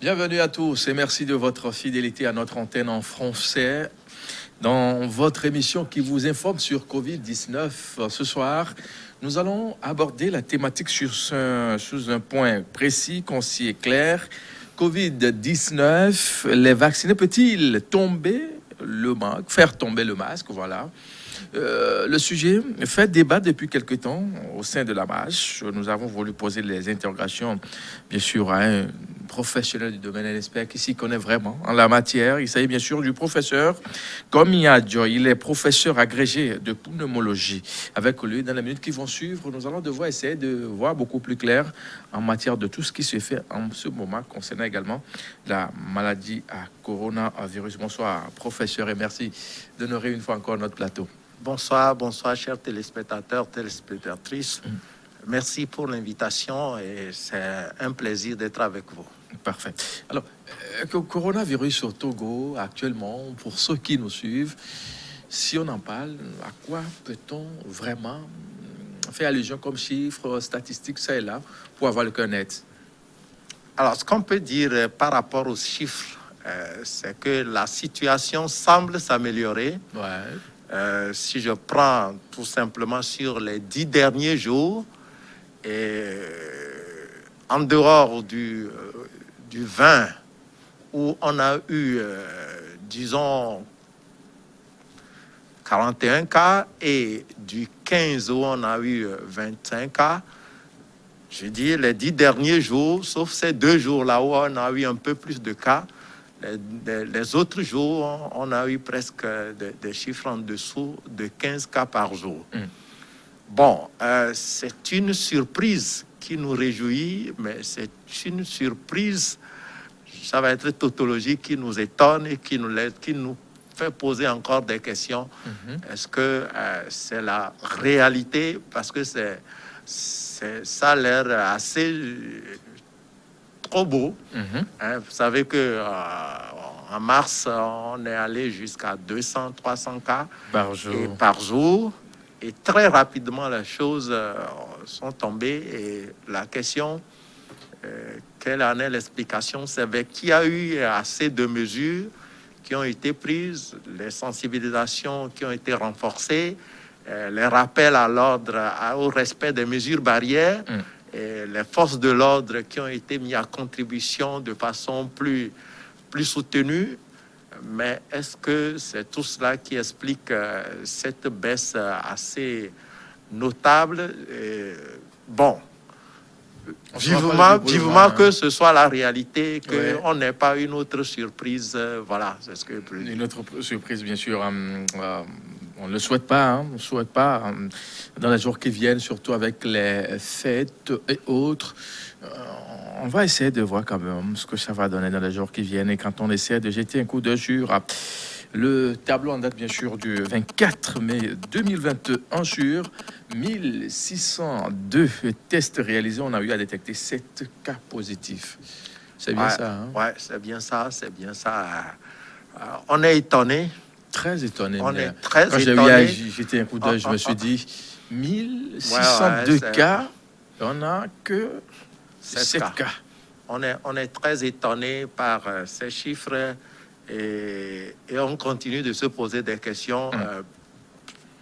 Bienvenue à tous et merci de votre fidélité à notre antenne en français dans votre émission qui vous informe sur Covid-19. Ce soir, nous allons aborder la thématique sous un point précis, concis et clair. Covid-19, les vaccinés peut-il tomber le masque, faire tomber le masque, voilà. Le sujet fait débat depuis quelque temps au sein de la marche. Nous avons voulu poser les interrogations, bien sûr, à un professionnel du domaine, un expert qui s'y connaît vraiment en la matière. Il s'agit bien sûr du professeur Komiadjo. Il est professeur agrégé de pneumologie. Avec lui, dans les minutes qui vont suivre, nous allons devoir essayer de voir beaucoup plus clair en matière de tout ce qui se fait en ce moment concernant également la maladie à coronavirus. Bonsoir, professeur, et merci d'honorer une fois encore notre plateau. Bonsoir, bonsoir, chers téléspectateurs, téléspectatrices. Merci pour l'invitation et c'est un plaisir d'être avec vous. Parfait. Alors, coronavirus au Togo, actuellement, pour ceux qui nous suivent, si on en parle, à quoi peut-on vraiment faire allusion comme chiffres, statistiques, ça et là, pour avoir le cœur net? Alors, ce qu'on peut dire par rapport aux chiffres, c'est que la situation semble s'améliorer. Ouais. Si je prends tout simplement sur les 10 derniers jours, et en dehors du 20, où on a eu, disons, 41 cas, et du 15 où on a eu 25 cas, je dis les 10 derniers jours, sauf ces 2 jours-là où on a eu un peu plus de cas, les autres jours, on a eu presque des chiffres en dessous de 15 cas par jour. Bon, c'est une surprise qui nous réjouit, mais c'est une surprise, ça va être tautologique, qui nous étonne et qui nous fait poser encore des questions. Est-ce que c'est la réalité? Parce que ça a l'air assez trop beau. Vous savez que en mars, on est allé jusqu'à 200, 300 cas par jour. Et très rapidement, les choses sont tombées. Et la question, quelle en est l'explication? C'est qu'il y a eu assez de mesures qui ont été prises, les sensibilisations qui ont été renforcées, les rappels à l'ordre, au respect des mesures barrières, et les forces de l'ordre qui ont été mises à contribution de façon plus soutenue. Mais est-ce que c'est tout cela qui explique cette baisse assez notable? Bon, vivement que ce soit la réalité, qu'on n'ait pas une autre surprise. Voilà, c'est ce que je peux dire. Une autre surprise, bien sûr. On ne le souhaite pas, on ne souhaite pas dans les jours qui viennent, surtout avec les fêtes et autres. On va essayer de voir quand même ce que ça va donner dans les jours qui viennent. Et quand on essaie de jeter un coup d'œil sur le tableau en date, bien sûr, du 24 mai 2021, sur 1602 tests réalisés, on a eu à détecter 7 cas positifs. C'est bien ça, hein? Ouais, c'est bien ça, c'est bien ça. On est étonné. Très étonné. On est très quand étonné. J'ai jeté un coup d'œil, je me suis dit 1602 cas, on n'a que 7 cas. On est très étonné par ces chiffres et on continue de se poser des questions.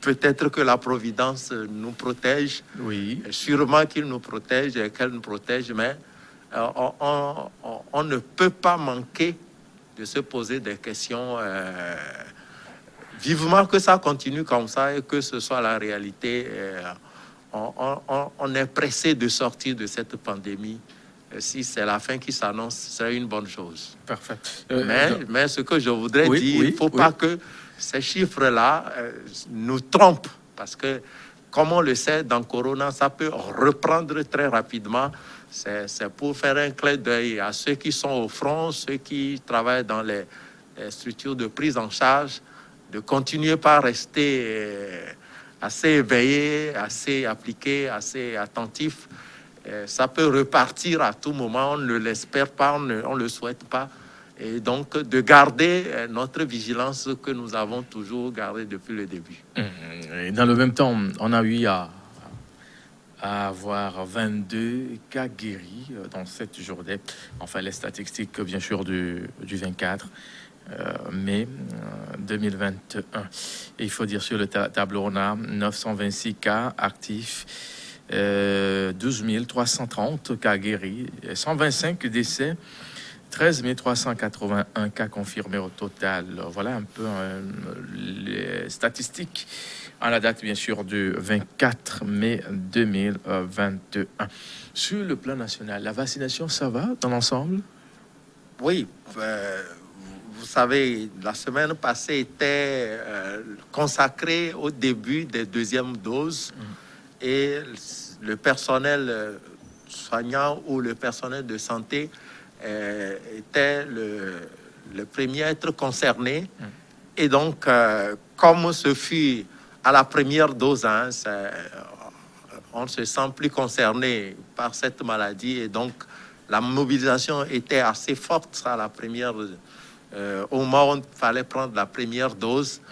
Peut-être que la Providence nous protège. Oui. Sûrement qu'il nous protège et qu'elle nous protège, mais on ne peut pas manquer de se poser des questions. Vivement que ça continue comme ça et que ce soit la réalité. On est pressé de sortir de cette pandémie. Si c'est la fin qui s'annonce, ce serait une bonne chose. Parfait. Mais ce que je voudrais dire, il ne faut pas que ces chiffres-là nous trompent. Parce que, comme on le sait, dans Corona, ça peut reprendre très rapidement. C'est pour faire un clin d'œil à ceux qui sont au front, ceux qui travaillent dans les structures de prise en charge, de continuer par rester assez éveillé, assez appliqué, assez attentif. Ça peut repartir à tout moment, on ne l'espère pas, on ne le souhaite pas. Et donc, de garder notre vigilance que nous avons toujours gardée depuis le début. Et dans le même temps, on a eu à à avoir 22 cas guéris dans cette journée. Enfin, les statistiques, bien sûr, du 24 mai 2021. Et il faut dire sur le tableau, on a 926 cas actifs, 12 330 cas guéris, 125 décès, 13 381 cas confirmés au total. Voilà un peu les statistiques à la date, bien sûr, du 24 mai 2021. Sur le plan national, la vaccination, ça va dans l'ensemble? Oui, vous savez, la semaine passée était consacrée au début des deuxièmes doses et le personnel soignant ou le personnel de santé était le premier à être concerné. Et donc, comme ce fut à la première dose, on se sent plus concerné par cette maladie et donc la mobilisation était assez forte à la première, au moment où il fallait prendre la première dose.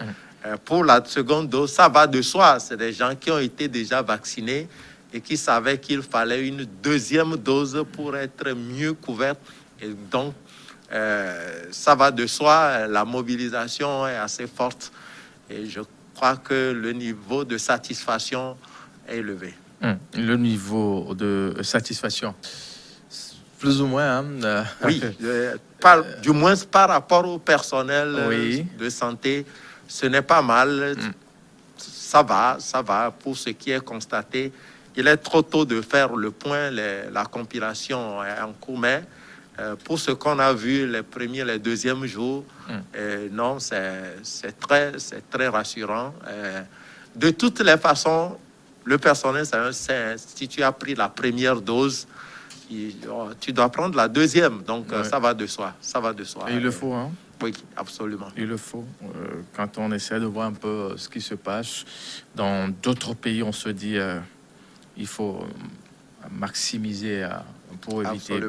Pour la seconde dose, ça va de soi. C'est des gens qui ont été déjà vaccinés et qui savaient qu'il fallait une deuxième dose pour être mieux couverts. Et donc, ça va de soi. La mobilisation est assez forte et je crois que le niveau de satisfaction est élevé. Le niveau de satisfaction, plus ou moins. Oui, du moins par rapport au personnel de santé, ce n'est pas mal. Ça va pour ce qui est constaté. Il est trop tôt de faire le point, la compilation est en cours, mais pour ce qu'on a vu les premiers, les deuxièmes jours, non, c'est très rassurant. De toutes les façons, le personnel, si tu as pris la première dose, tu dois prendre la deuxième. Donc, ça va de soi. Ça va de soi. Et il le faut, hein? Oui, absolument. Il le faut. Quand on essaie de voir un peu ce qui se passe dans d'autres pays, on se dit il faut maximiser pour éviter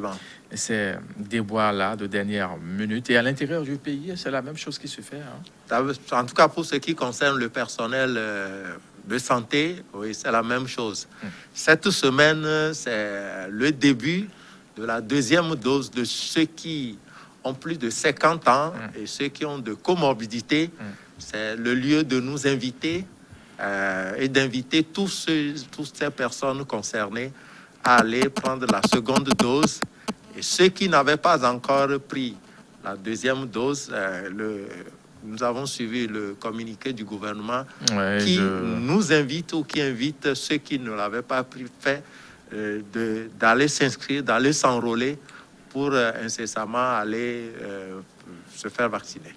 ces déboires-là de dernière minute. Et à l'intérieur du pays, c'est la même chose qui se fait. Hein? En tout cas, pour ce qui concerne le personnel de santé, oui, c'est la même chose. Cette semaine, c'est le début de la deuxième dose de ceux qui ont plus de 50 ans et ceux qui ont de comorbidités. C'est le lieu de nous inviter et d'inviter toutes ces personnes concernées à aller prendre la seconde dose. Et ceux qui n'avaient pas encore pris la deuxième dose, nous avons suivi le communiqué du gouvernement nous invite ou qui invite ceux qui ne l'avaient pas fait d'aller s'inscrire, d'aller s'enrôler pour incessamment aller se faire vacciner.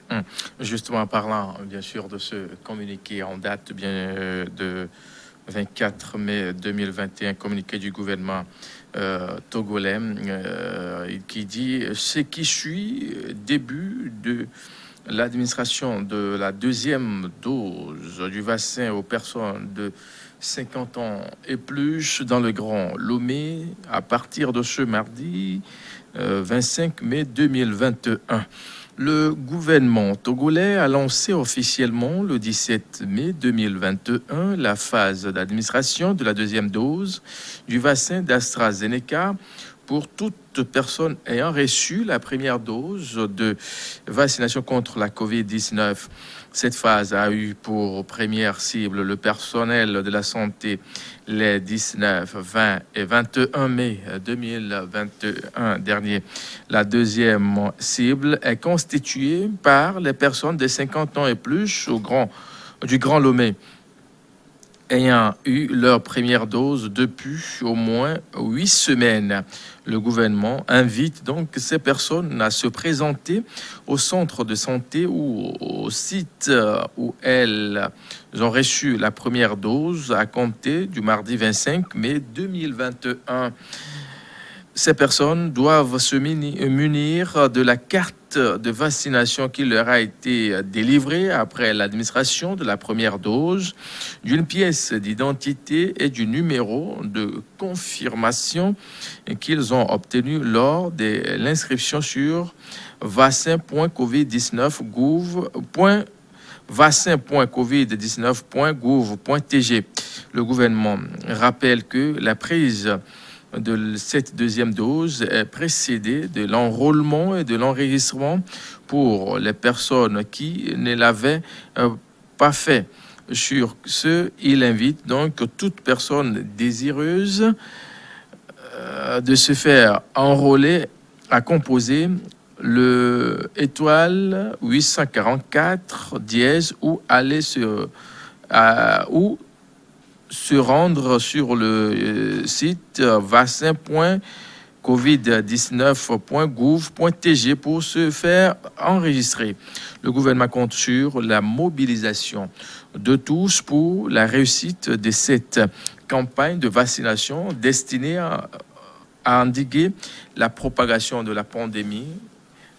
Justement, en parlant bien sûr de ce communiqué en date de 24 mai 2021, communiqué du gouvernement togolais qui dit ce qui suit début de l'administration de la deuxième dose du vaccin aux personnes de 50 ans et plus dans le Grand Lomé à partir de ce mardi 25 mai 2021. Le gouvernement togolais a lancé officiellement le 17 mai 2021 la phase d'administration de la deuxième dose du vaccin d'AstraZeneca pour toute personne ayant reçu la première dose de vaccination contre la COVID-19. Cette phase a eu pour première cible le personnel de la santé les 19, 20 et 21 mai 2021 dernier. La deuxième cible est constituée par les personnes de 50 ans et plus du Grand Lomé ayant eu leur première dose depuis au moins 8 semaines. Le gouvernement invite donc ces personnes à se présenter au centre de santé ou au site où elles ont reçu la première dose à compter du mardi 25 mai 2021. Ces personnes doivent se munir de la carte de vaccination qui leur a été délivrée après l'administration de la première dose, d'une pièce d'identité et du numéro de confirmation qu'ils ont obtenu lors de l'inscription sur vaccin.covid19.gouv.tg. Le gouvernement rappelle que la prise de cette deuxième dose est précédée de l'enrôlement et de l'enregistrement pour les personnes qui ne l'avaient pas fait. Sur ce, il invite donc toute personne désireuse de se faire enrôler à composer le étoile 844 dièse ou aller ou se rendre sur le site vaccin.covid19.gouv.tg pour se faire enregistrer. Le gouvernement compte sur la mobilisation de tous pour la réussite de cette campagne de vaccination destinée à endiguer la propagation de la pandémie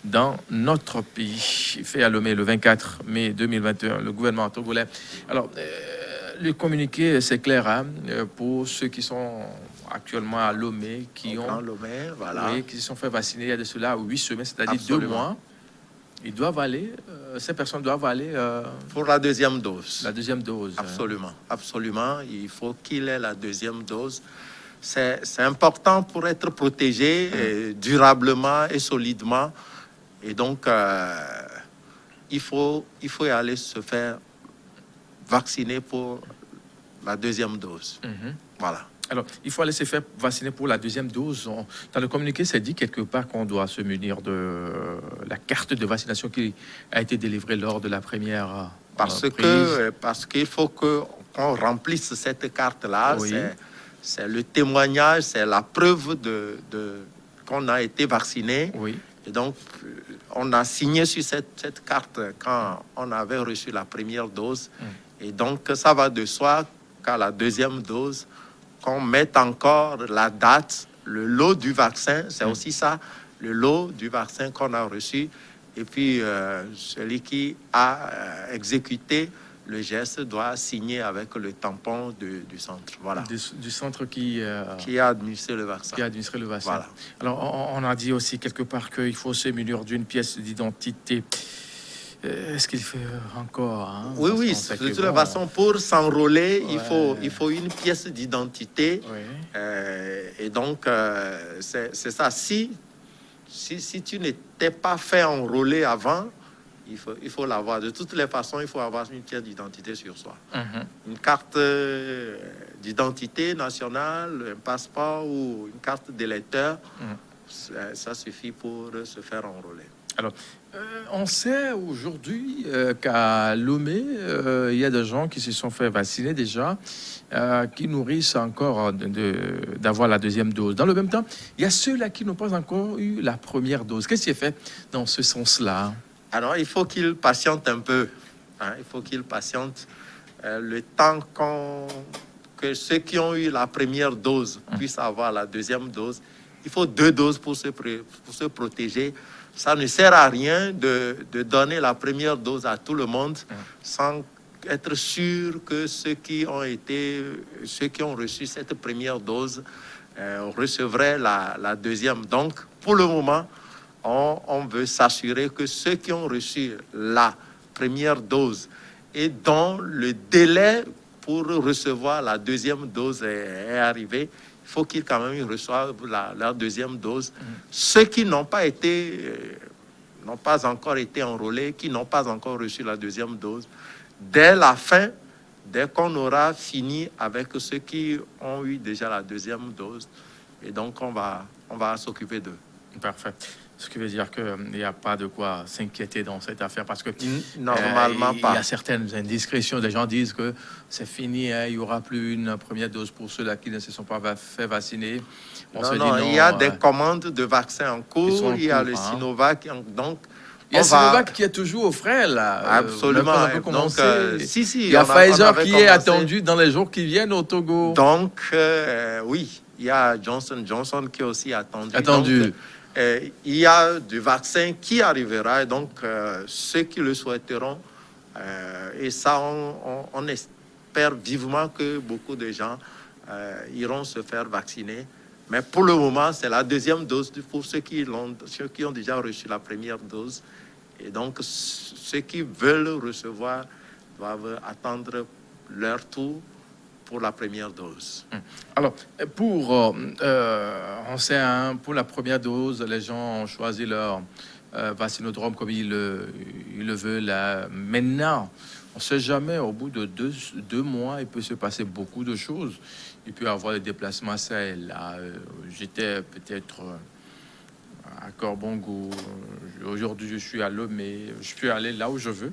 dans notre pays. Fait à Lomé le 24 mai 2021, le gouvernement togolais. Alors, le communiqué, c'est clair, hein, pour ceux qui sont actuellement à Lomé, qui qui se sont fait vacciner il y a de cela 8 semaines, c'est-à-dire 2 mois. Ils doivent aller, ces personnes doivent aller pour la deuxième dose. La deuxième dose. Absolument, absolument. Il faut qu'il ait la deuxième dose. C'est important pour être protégé durablement et solidement. Et donc, il faut y aller se faire vacciner pour la deuxième dose. Voilà. Alors, il faut aller se faire vacciner pour la deuxième dose. Dans le communiqué, c'est dit quelque part qu'on doit se munir de la carte de vaccination qui a été délivrée lors de la première parce qu'il faut qu'on remplisse cette carte-là. Oui. C'est le témoignage, c'est la preuve qu'on a été vacciné. Oui. Et donc, on a signé sur cette carte quand on avait reçu la première dose. Et donc, ça va de soi qu'à la deuxième dose, qu'on mette encore la date, le lot du vaccin, c'est aussi ça, le lot du vaccin qu'on a reçu. Et puis, celui qui a exécuté le geste doit signer avec le tampon du centre. Voilà. Du centre qui a administré le vaccin. Qui a administré le vaccin. Voilà. Alors, on a dit aussi quelque part qu'il faut se munir d'une pièce d'identité. Est-ce qu'il fait encore Oui, de toute façon, pour s'enrôler, il faut une pièce d'identité. Oui. Et donc, c'est ça. Si tu n'étais pas fait enrôler avant, il faut l'avoir. De toutes les façons, il faut avoir une pièce d'identité sur soi. Une carte d'identité nationale, un passeport ou une carte d'électeur, ça suffit pour se faire enrôler. Alors, on sait aujourd'hui qu'à Lomé, il y a des gens qui se sont fait vacciner déjà, qui nourrissent encore d'avoir la deuxième dose. Dans le même temps, il y a ceux-là qui n'ont pas encore eu la première dose. Qu'est-ce qui est fait dans ce sens-là? Alors, il faut qu'ils patientent un peu. Il faut qu'ils patientent le temps que ceux qui ont eu la première dose puissent avoir la deuxième dose. Il faut 2 doses pour se protéger. Ça ne sert à rien de donner la première dose à tout le monde sans être sûr que ceux qui ont reçu cette première dose recevraient la deuxième. Donc, pour le moment, on veut s'assurer que ceux qui ont reçu la première dose et dont le délai pour recevoir la deuxième dose est arrivé, il faut qu'ils quand même reçoivent leur deuxième dose. Ceux qui n'ont pas encore été enrôlés, qui n'ont pas encore reçu la deuxième dose, dès la fin, dès qu'on aura fini avec ceux qui ont eu déjà la deuxième dose, et donc on va s'occuper d'eux. Parfait. Ce qui veut dire qu'il n'y a pas de quoi s'inquiéter dans cette affaire parce que normalement pas. Il y a certaines indiscrétions. Les gens disent que c'est fini, il n'y aura plus une première dose pour ceux-là qui ne se sont pas fait vacciner. Non, il y a des commandes de vaccins en cours. Il y a le Sinovac. Donc, il y a Sinovac qui est toujours au frais, là. Absolument. Donc, il y a Pfizer qui est attendu dans les jours qui viennent au Togo. Donc, oui, il y a Johnson qui est aussi attendu. Donc, il y a du vaccin qui arrivera. Et donc, ceux qui le souhaiteront, et ça, on espère vivement que beaucoup de gens iront se faire vacciner. Mais pour le moment, c'est la deuxième dose pour ceux qui ont déjà reçu la première dose. Et donc, ceux qui veulent recevoir doivent attendre leur tour pour la première dose. Alors, on sait, hein, pour la première dose, les gens ont choisi leur vaccinodrome comme ils le veulent. Maintenant, on ne sait jamais, au bout de deux mois, il peut se passer beaucoup de choses. Il peut y avoir des déplacements ça et là. J'étais peut-être à Corbongo. Aujourd'hui, je suis à Lomé. Je peux aller là où je veux.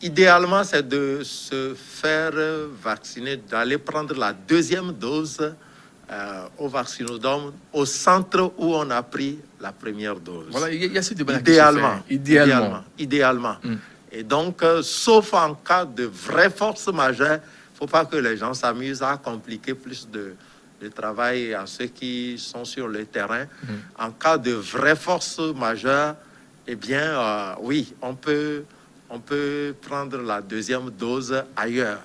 Idéalement, c'est de se faire vacciner, d'aller prendre la deuxième dose au vaccinodrome, au centre où on a pris la première dose. Voilà, il y a ce débat Idéalement. Et donc, sauf en cas de vraie force majeure, il ne faut pas que les gens s'amusent à compliquer plus de travail à ceux qui sont sur le terrain. En cas de vraie force majeure, eh bien, oui, on peut prendre la deuxième dose ailleurs.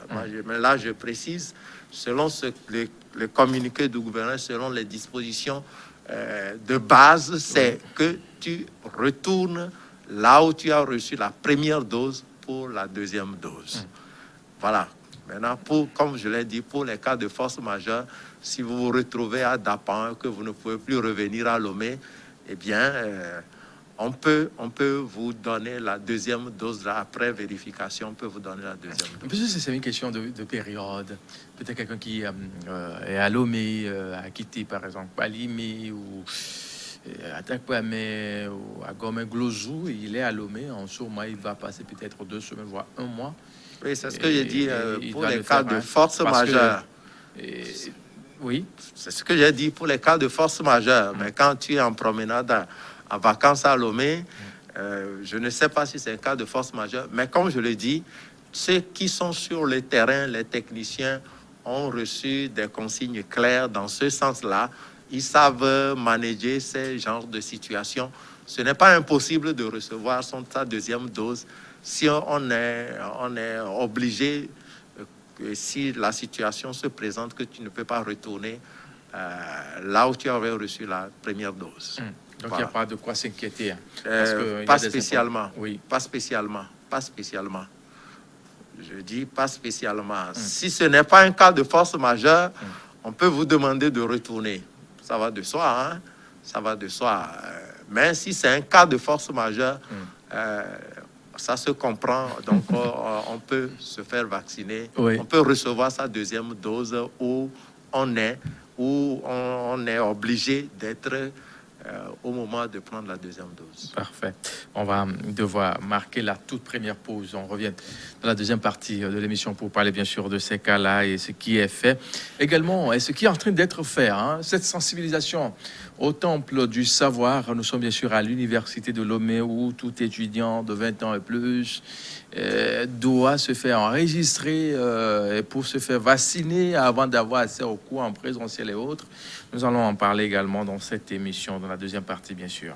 Mais là, je précise, selon le communiqué du gouvernement, selon les dispositions de base, c'est que tu retournes là où tu as reçu la première dose pour la deuxième dose. Voilà. Maintenant, comme je l'ai dit, pour les cas de force majeure, si vous vous retrouvez à Dapan, que vous ne pouvez plus revenir à Lomé, eh bien, on peut vous donner la deuxième dose là, après vérification. On peut vous donner la deuxième dose. C'est une question de période. Peut-être quelqu'un qui est à Lomé, a quitté par exemple Palimé ou à Takwame ou à Gomé-Glozou, il est à Lomé. En ce moment, il va passer peut-être 2 semaines, voire 1 mois. Oui, c'est ce que j'ai dit pour les cas de force majeure. Oui. C'est ce que j'ai dit pour les cas de force majeure. Mais quand tu es en promenade en vacances à Lomé, je ne sais pas si c'est un cas de force majeure, mais comme je le dis, ceux qui sont sur le terrain, les techniciens, ont reçu des consignes claires dans ce sens-là. Ils savent manager ces genres de situations. Ce n'est pas impossible de recevoir sa deuxième dose si on est obligé, si la situation se présente que tu ne peux pas retourner là où tu avais reçu la première dose. Donc, il n'y a pas de quoi s'inquiéter. Pas spécialement. Oui. Pas spécialement. Je dis pas spécialement. Si ce n'est pas un cas de force majeure, on peut vous demander de retourner. Ça va de soi, hein? Ça va de soi. Mais si c'est un cas de force majeure, ça se comprend. Donc, on peut se faire vacciner. Oui. On peut recevoir sa deuxième dose où on est obligé d'être au moment de prendre la deuxième dose. Parfait. On va devoir marquer la toute première pause. On revient dans la deuxième partie de l'émission pour parler bien sûr de ces cas-là et ce qui est fait. Également, et ce qui est en train d'être fait, hein, cette sensibilisation au temple du savoir. Nous sommes bien sûr à l'université de Lomé où tout étudiant de 20 ans et plus doit se faire enregistrer pour se faire vacciner avant d'avoir accès aux cours en présentiel et autres. Nous allons en parler également dans cette émission, dans la deuxième partie, bien sûr.